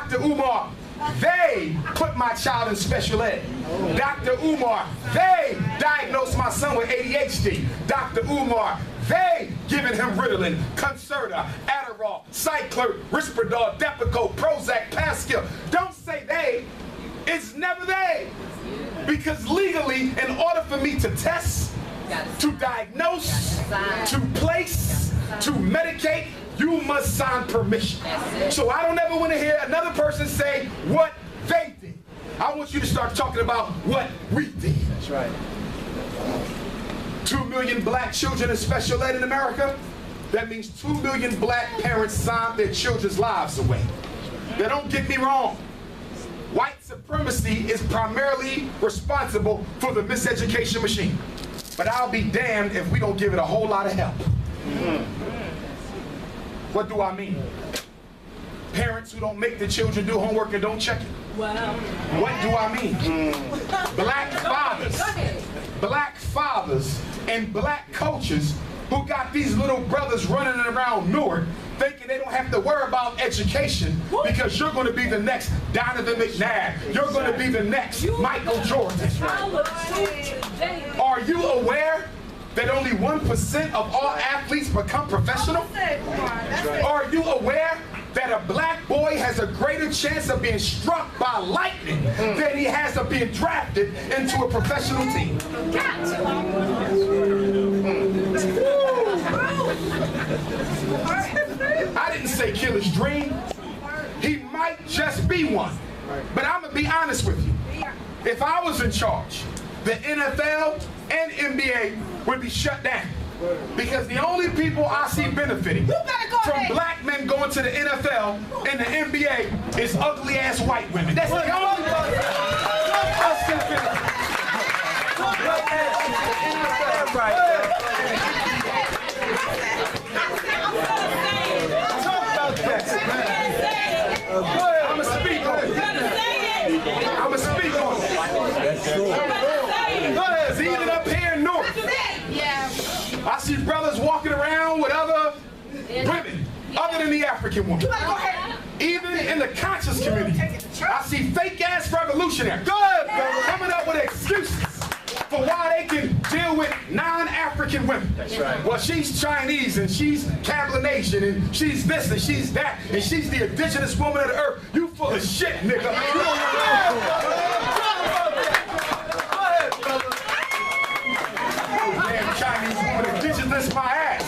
Dr. Umar, they put my child in special ed. Dr. Umar, they diagnosed my son with ADHD. Dr. Umar, they giving him Ritalin, Concerta, Adderall, Cycler, Risperdal, Depakote, Prozac, Pascal. Don't say they, it's never they. Because legally, in order for me to test, to diagnose, to place, to medicate, you must sign permission. So I don't ever want to hear another person say what they did. I want you to start talking about what we did. That's right. 2 million black children in special ed in America. That means 2 million black parents signed their children's lives away. Now don't get me wrong. White supremacy is primarily responsible for the miseducation machine. But I'll be damned if we don't give it a whole lot of help. What do I mean? Parents who don't make the children do homework and don't check it. Wow. What do I mean? Black fathers and black coaches who got these little brothers running around Newark thinking they don't have to worry about education because you're going to be the next Donovan McNabb. You're going to be the next Michael Jordan. Are you aware that only 1% of all athletes become professional? Are you aware that a black boy has a greater chance of being struck by lightning than he has of being drafted into a professional team? I didn't say kill his dream. He might just be one. But I'm going to be honest with you. If I was in charge, the NFL and NBA would be shut down. Because the only people I see benefiting from black men going to the NFL and the NBA is ugly ass white women. That's the only person I'm going to speak on it. I'm going to speak on it. That's true. Because even up here in Newark, I see brothers walking around with other women, other than the African woman. Even in the conscious community, I see fake-ass revolutionaries coming up with excuses for why they can deal with non-African women. That's right. Well, she's Chinese, and she's Cablinasian, and she's this, and she's that, and she's the indigenous woman of the earth. You full of shit, nigga. You don't damn Chinese woman, indigenous my ass.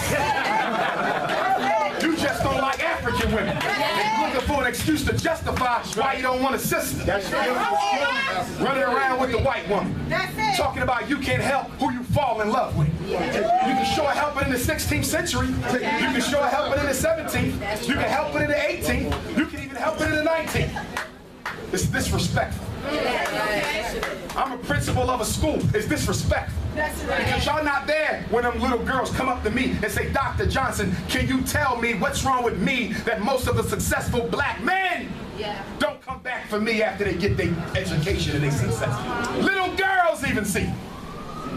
You just don't like African women. And you're looking for an excuse to justify why you don't want a sister. That's right. Running around with the white woman. Talking about you can't help who you fall in love with. You can sure help it in the 16th century. You can sure help it in the 17th. You can help it in the 18th. You can even help it in the 19th. It's disrespectful. I'm a principal of a school. It's disrespectful. Because y'all not there when them little girls come up to me and say, Dr. Johnson, can you tell me what's wrong with me that most of the successful black men don't come back for me after they get their education and their success? Little girls even see.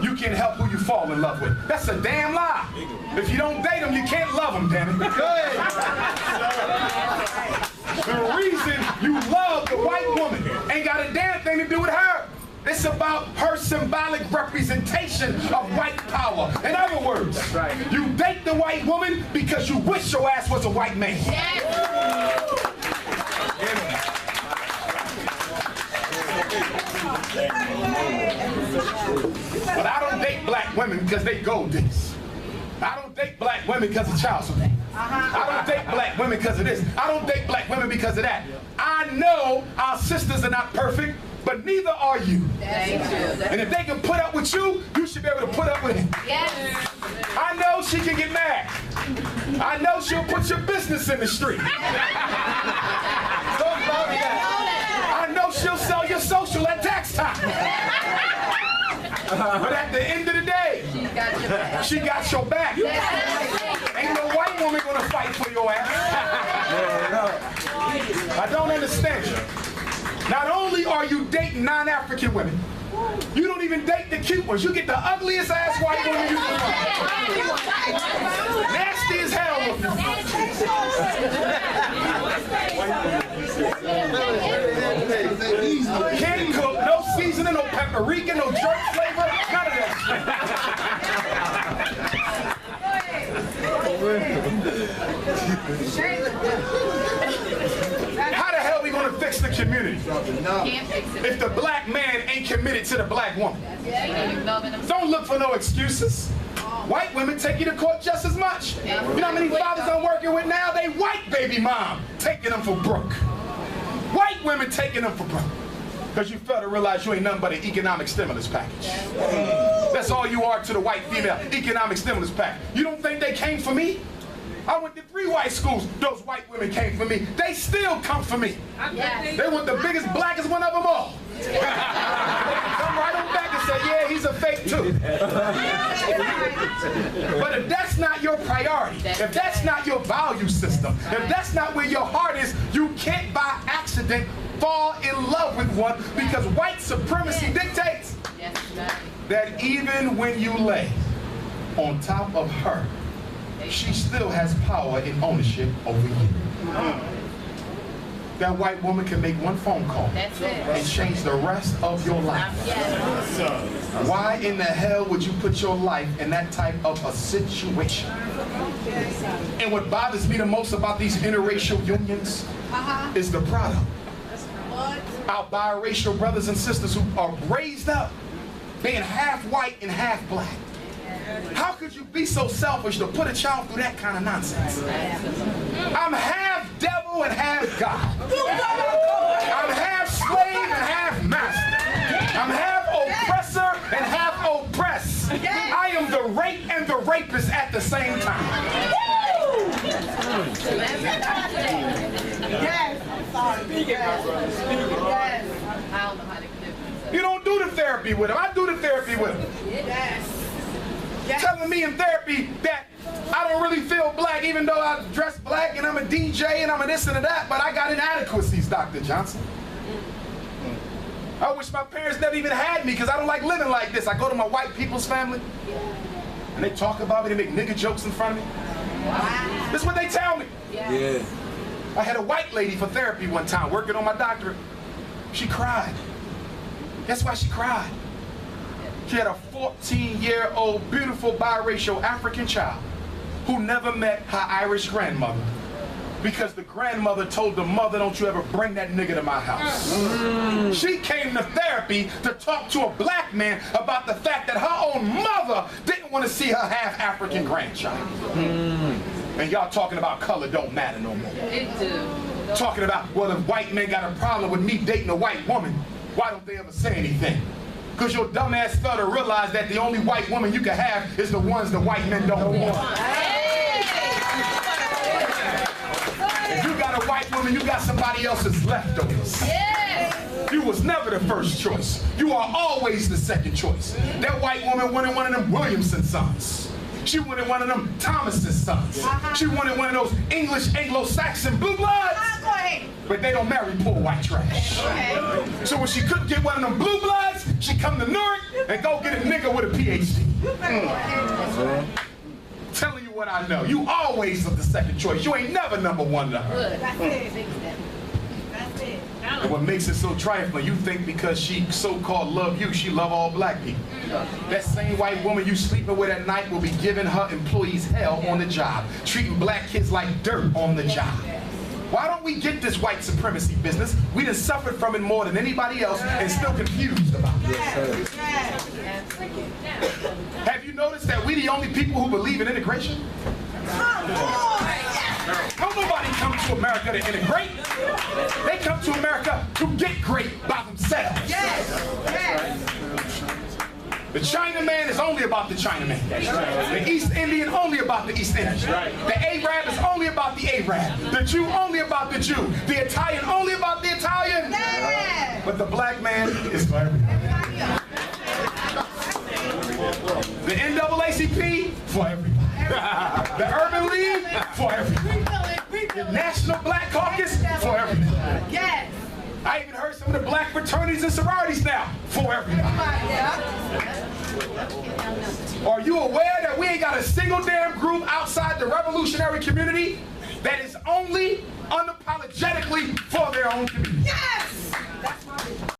You can't help who you fall in love with. That's a damn lie. If you don't date them, you can't love them, damn it. The reason you love the white woman ain't got a damn thing to do with her. It's about her symbolic representation of white power. In other words, you date the white woman because you wish your ass was a white man. But I don't date black women because they gold diggers. I don't date black women because of child support. I don't date black women because of this. I don't date black women because of that. I know our sisters are not perfect, but neither are you. And if they can put up with you, you should be able to put up with him. I know she can get mad. I know she'll put your business in the street. I know she'll sell your social at tax time. But at the end of the day, she got your back. Ain't no white woman gonna fight for your ass. I don't understand you. Not only are you dating non-African women, you don't even date the cute ones. You get the ugliest ass white woman you can find. Nasty as hell looking. Puerto Rican, no jerk flavor, none of that shit. How the hell are we gonna fix the community if the black man ain't committed to the black woman? Don't look for no excuses. White women take you to court just as much. You know how many fathers I'm working with now? They white baby mom taking them for broke. White women taking them for broke. Because you fail to realize you ain't nothing but an economic stimulus package. That's all you are to the white female, economic stimulus package. You don't think they came for me? I went to 3 white schools. Those white women came for me. They still come for me. They want the biggest, blackest one of them all. They can come right on back and say, yeah, he's a fake too. But if that's not your priority, if that's not your value system, if that's not where your heart is, you can't by accident fall in love with one, because white supremacy dictates that even when you lay on top of her, she still has power and ownership over you. That white woman can make one phone call and change the rest of your life. Why in the hell would you put your life in that type of a situation? And what bothers me the most about these interracial unions is the product. Our biracial brothers and sisters who are raised up being half white and half black. How could you be so selfish to put a child through that kind of nonsense? I'm half devil and half God. I'm half slave and half master. I'm half oppressor and half oppressed. I am the rape and the rapist at the same time. You don't do the therapy with him. I do the therapy with him. Telling me in therapy that I don't really feel black, even though I dress black and I'm a DJ and I'm a this and a that, but I got inadequacies, Dr. Johnson. I wish my parents never even had me, because I don't like living like this. I go to my white people's family and they talk about me, they make nigga jokes in front of me. This is what they tell me. I had a white lady for therapy one time working on my doctorate. She cried. Guess why she cried? She had a 14-year-old beautiful biracial African child who never met her Irish grandmother, because the grandmother told the mother, don't you ever bring that nigga to my house. She came to therapy to talk to a black man about the fact that her own mother didn't want to see her half African grandchild. And y'all talking about color don't matter no more. Talking about, well, if white men got a problem with me dating a white woman, why don't they ever say anything? Because your dumb ass failed to realize that the only white woman you can have is the ones the white men don't want. If you got a white woman, you got somebody else's leftovers. You was never the first choice. You are always the second choice. That white woman wanted one of them Williamson sons. She wanted one of them Thomas's sons. She wanted one of those English Anglo-Saxon blue bloods. But they don't marry poor white trash. So when she couldn't get one of them blue bloods, she come to Newark and go get a nigga with a PhD. Telling you what I know. You always are the second choice. You ain't never number one to her. And what makes it so trifling, you think because she so-called love you, she love all black people. That same white woman you sleeping with at night will be giving her employees hell on the job, treating black kids like dirt on the job. Why don't we get this white supremacy business? We done suffered from it more than anybody else and still confused about it. Have you noticed that we the only people who believe in integration? Don't nobody come to America to integrate. They come to America to get great by themselves. The Chinaman is only about the Chinaman. The East Indian only about the East Indian. The Arab is only about the Arab. The Jew only about the Jew. The Italian only about the Italian. But the black man is for everybody. The NAACP for everybody. The Urban League for everybody. The National Black Caucus for everybody. I even heard some of the black fraternities and sororities now for everybody. Are you aware that we ain't got a single damn group outside the revolutionary community that is only unapologetically for their own community?